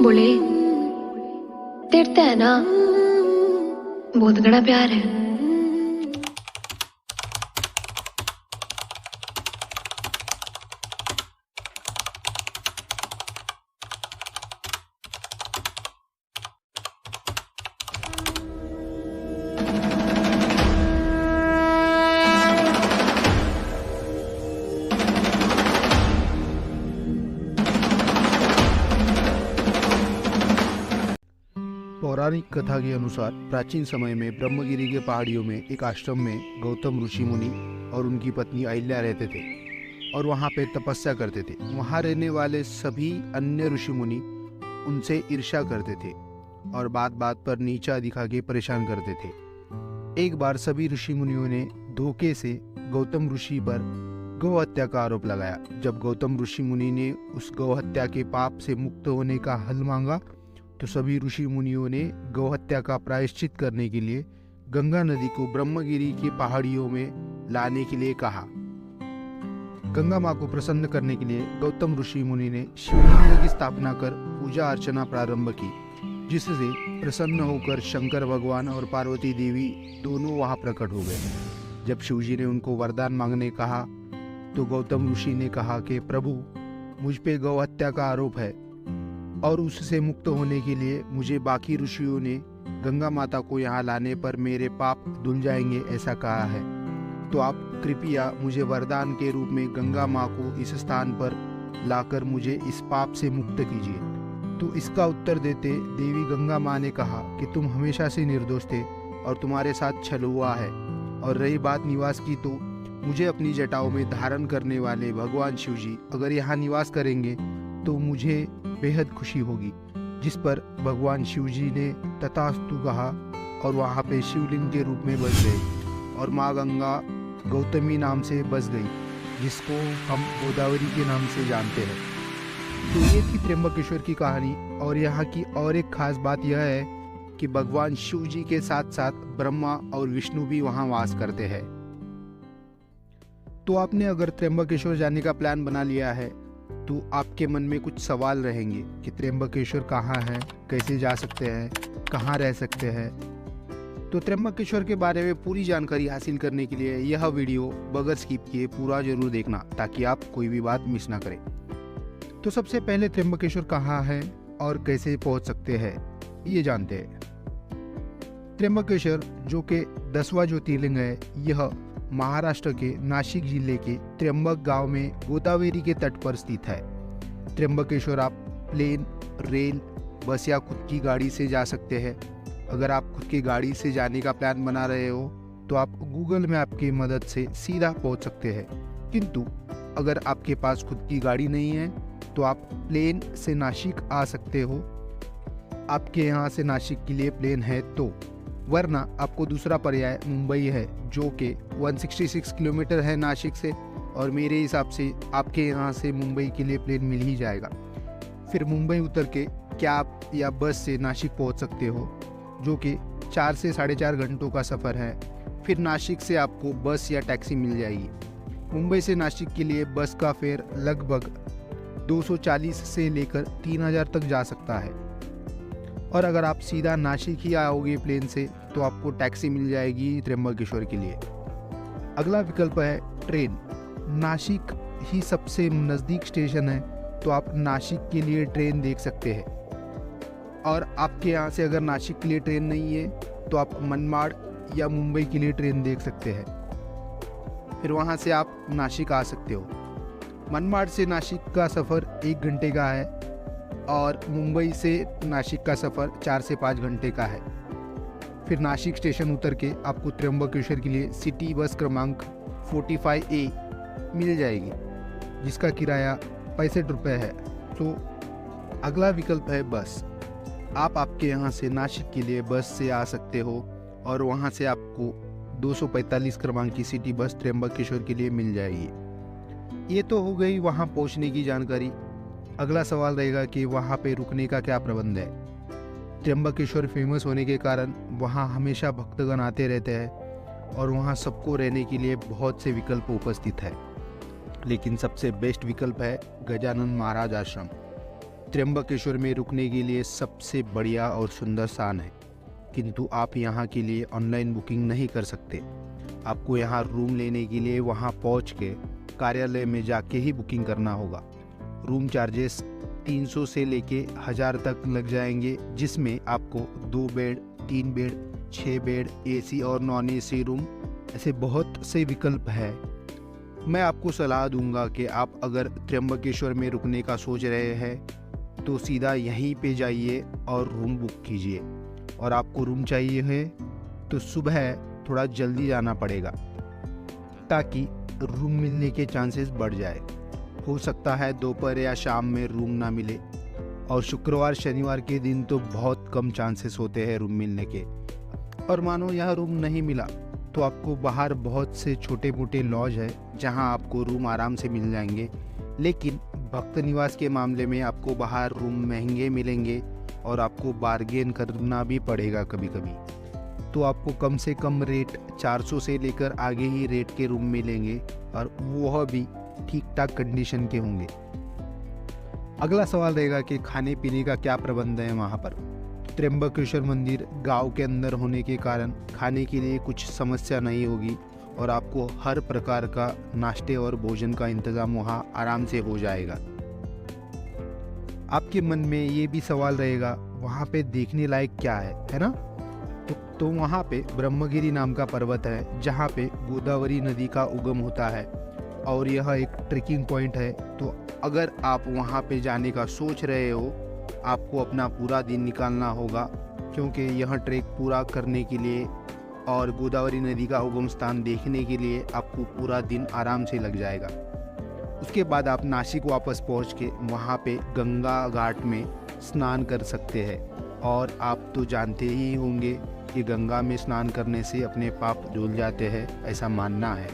बोले तेरे तो है ना बहुत बड़ा प्यार है। पौराणिक कथा के अनुसार प्राचीन समय में ब्रह्मगिरी के पहाड़ियों में एक आश्रम में गौतम ऋषि मुनि और उनकी पत्नी अहिल्या रहते थे और वहाँ पे तपस्या करते थे। वहाँ रहने वाले सभी अन्य ऋषि मुनि उनसे ईर्ष्या करते थे और बात बात पर नीचा दिखा के परेशान करते थे। एक बार सभी ऋषि मुनियों ने धोखे से गौतम ऋषि पर गौ हत्या का आरोप लगाया। जब गौतम ऋषि मुनि ने उस गौ हत्या के पाप से मुक्त होने का हल मांगा तो सभी ऋषि मुनियों ने गौहत्या का प्रायश्चित करने के लिए गंगा नदी को ब्रह्मगिरी की पहाड़ियों में लाने के लिए कहा। गंगा माँ को प्रसन्न करने के लिए गौतम ऋषि मुनि ने शिवलिंग की स्थापना कर पूजा अर्चना प्रारंभ की, जिससे प्रसन्न होकर शंकर भगवान और पार्वती देवी दोनों वहां प्रकट हो गए। जब शिवजी ने उनको वरदान मांगने कहा तो गौतम ऋषि ने कहा कि प्रभु, मुझ पे गौहत्या का आरोप है और उससे मुक्त होने के लिए मुझे बाकी ऋषियों ने गंगा माता को यहाँ लाने पर मेरे पाप धुल जाएंगे ऐसा कहा है। तो आप कृपया मुझे वरदान के रूप में गंगा माँ को इस स्थान पर लाकर मुझे इस पाप से मुक्त कीजिए। तो इसका उत्तर देते देवी गंगा माँ ने कहा कि तुम हमेशा से निर्दोष थे और तुम्हारे साथ छल हुआ है, और रही बात निवास की तो मुझे अपनी जटाओं में धारण करने वाले भगवान शिवजी अगर यहाँ निवास करेंगे तो मुझे बेहद खुशी होगी। जिस पर भगवान शिवजी ने तथास्तु कहा और वहाँ पे शिवलिंग के रूप में बस गए और माँ गंगा गौतमी नाम से बस गई, जिसको हम गोदावरी के नाम से जानते हैं। तो ये थी त्र्यंबकेश्वर की कहानी। और यहाँ की और एक खास बात यह है कि भगवान शिवजी के साथ साथ ब्रह्मा और विष्णु भी वहाँ वास करते हैं। तो आपने अगर त्र्यंबकेश्वर जाने का प्लान बना लिया है तो आपके मन में कुछ सवाल रहेंगे कि त्र्यंबकेश्वर कहाँ है, कैसे जा सकते हैं, कहाँ रह सकते हैं। तो त्र्यंबकेश्वर के बारे में पूरी जानकारी हासिल करने के लिए यह वीडियो बगैर स्किप किए पूरा जरूर देखना, ताकि आप कोई भी बात मिस ना करें। तो सबसे पहले त्र्यंबकेश्वर कहाँ है और कैसे पहुँच सकते हैं ये जानते हैं। त्र्यंबकेश्वर जो कि 10वां ज्योतिर्लिंग है, यह महाराष्ट्र के नासिक जिले के त्र्यंबक गांव में गोदावरी के तट पर स्थित है। त्र्यंबकेश्वर आप प्लेन, रेल, बस या खुद की गाड़ी से जा सकते हैं। अगर आप खुद की गाड़ी से जाने का प्लान बना रहे हो तो आप गूगल मैप की मदद से सीधा पहुंच सकते हैं, किंतु अगर आपके पास खुद की गाड़ी नहीं है तो आप प्लेन से नासिक आ सकते हो। आपके यहाँ से नासिक के लिए प्लेन है तो, वरना आपको दूसरा पर्याय मुंबई है जो कि 166 किलोमीटर है नासिक से, और मेरे हिसाब से आपके यहाँ से मुंबई के लिए प्लेन मिल ही जाएगा। फिर मुंबई उतर के कैब या बस से नासिक पहुँच सकते हो, जो कि 4 से 4.5 घंटों का सफ़र है। फिर नासिक से आपको बस या टैक्सी मिल जाएगी। मुंबई से नासिक के लिए बस का फेयर लगभग 240 से लेकर 3000 तक जा सकता है, और अगर आप सीधा नासिक ही आओगे प्लेन से तो आपको टैक्सी मिल जाएगी त्र्यंबकेश्वर के लिए। अगला विकल्प है ट्रेन। नासिक ही सबसे नज़दीक स्टेशन है तो आप नासिक के लिए ट्रेन देख सकते हैं, और आपके यहाँ से अगर नासिक के लिए ट्रेन नहीं है तो आप मनमाड़ या मुंबई के लिए ट्रेन देख सकते हैं। फिर वहाँ से आप नासिक आ सकते हो। मनमाड़ से नासिक का सफ़र 1 घंटे का है और मुंबई से नासिक का सफ़र 4 से 5 घंटे का है। फिर नासिक स्टेशन उतर के आपको त्र्यंबकेश्वर के लिए सिटी बस क्रमांक 45A मिल जाएगी, जिसका किराया 65 रुपये है। तो अगला विकल्प है बस। आप आपके यहाँ से नासिक के लिए बस से आ सकते हो और वहाँ से आपको 245 क्रमांक की सिटी बस त्र्यंबकेश्वर के लिए मिल जाएगी। ये तो हो गई वहाँ पहुँचने की जानकारी। अगला सवाल रहेगा कि वहाँ पे रुकने का क्या प्रबंध है। त्र्यंबकेश्वर फेमस होने के कारण वहाँ हमेशा भक्तगण आते रहते हैं और वहाँ सबको रहने के लिए बहुत से विकल्प उपस्थित है, लेकिन सबसे बेस्ट विकल्प है गजानन महाराज आश्रम। त्र्यंबकेश्वर में रुकने के लिए सबसे बढ़िया और सुंदर स्थान है, किंतु आप यहाँ के लिए ऑनलाइन बुकिंग नहीं कर सकते। आपको यहाँ रूम लेने के लिए वहाँ पहुँच के कार्यालय में जाके ही बुकिंग करना होगा। रूम चार्जेस 300 से लेके 1000 तक लग जाएंगे, जिसमें आपको 2 बेड, 3 बेड, 6 बेड, एसी और नॉन एसी रूम, ऐसे बहुत से विकल्प है। मैं आपको सलाह दूंगा कि आप अगर त्र्यंबकेश्वर में रुकने का सोच रहे हैं तो सीधा यहीं पे जाइए और रूम बुक कीजिए। और आपको रूम चाहिए है तो सुबह थोड़ा जल्दी जाना पड़ेगा ताकि रूम मिलने के चांसेस बढ़ जाए। हो सकता है दोपहर या शाम में रूम ना मिले, और शुक्रवार शनिवार के दिन तो बहुत कम चांसेस होते हैं रूम मिलने के। और मानो यह रूम नहीं मिला तो आपको बाहर बहुत से छोटे मोटे लॉज है जहां आपको रूम आराम से मिल जाएंगे, लेकिन भक्त निवास के मामले में आपको बाहर रूम महंगे मिलेंगे और आपको बार्गेन करना भी पड़ेगा कभी कभी। तो आपको कम से कम रेट 400 से लेकर आगे ही रेट के रूम मिलेंगे, और वह भी ठीक ठाक कंडीशन के होंगे। अगला सवाल रहेगा कि खाने पीने का क्या प्रबंध है वहाँ पर। त्र्यंबकेश्वर मंदिर गांव के अंदर होने के कारण खाने के लिए कुछ समस्या नहीं होगी, और आपको हर प्रकार का नाश्ते और भोजन का इंतज़ाम वहाँ आराम से हो जाएगा। आपके मन में ये भी सवाल रहेगा वहाँ पे देखने लायक क्या है ना। तो वहाँ पे ब्रह्मगिरी नाम का पर्वत है जहाँ पे गोदावरी नदी का उगम होता है, और यह एक ट्रेकिंग पॉइंट है। तो अगर आप वहाँ पे जाने का सोच रहे हो, आपको अपना पूरा दिन निकालना होगा, क्योंकि यह ट्रैक पूरा करने के लिए और गोदावरी नदी का उगम स्थान देखने के लिए आपको पूरा दिन आराम से लग जाएगा। उसके बाद आप नासिक वापस पहुंच के वहाँ पे गंगा घाट में स्नान कर सकते हैं। और आप तो जानते ही होंगे कि गंगा में स्नान करने से अपने पाप धुल जाते हैं, ऐसा मानना है।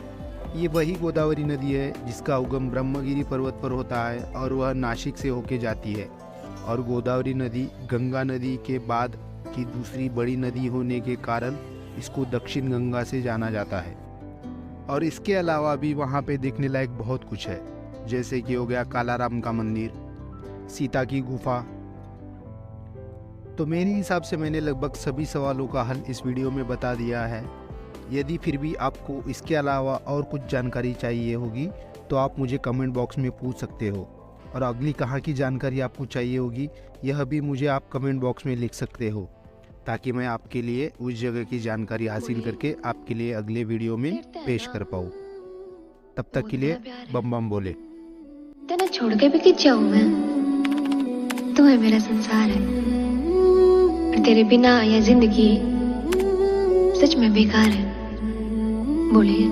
ये वही गोदावरी नदी है जिसका उगम ब्रह्मगिरी पर्वत पर होता है, और वह नासिक से होके जाती है। और गोदावरी नदी गंगा नदी के बाद की दूसरी बड़ी नदी होने के कारण इसको दक्षिण गंगा से जाना जाता है। और इसके अलावा भी वहाँ पे देखने लायक बहुत कुछ है, जैसे कि हो गया कालाराम का मंदिर, सीता की गुफा। तो मेरे हिसाब से मैंने लगभग सभी सवालों का हल इस वीडियो में बता दिया है। यदि फिर भी आपको इसके अलावा और कुछ जानकारी चाहिए होगी तो आप मुझे कमेंट बॉक्स में पूछ सकते हो, और अगली कहाँ की जानकारी आपको चाहिए होगी यह भी मुझे आप कमेंट बॉक्स में लिख सकते हो, ताकि मैं आपके लिए उस जगह की जानकारी हासिल करके आपके लिए अगले वीडियो में पेश कर पाऊँ। तब तक के लिए बम बम बोले। तेना छोड़ के भी किस जाऊं मैं, तू है मेरा संसार है, और तेरे बिना यह जिंदगी सच में बेकार है। बोलिए।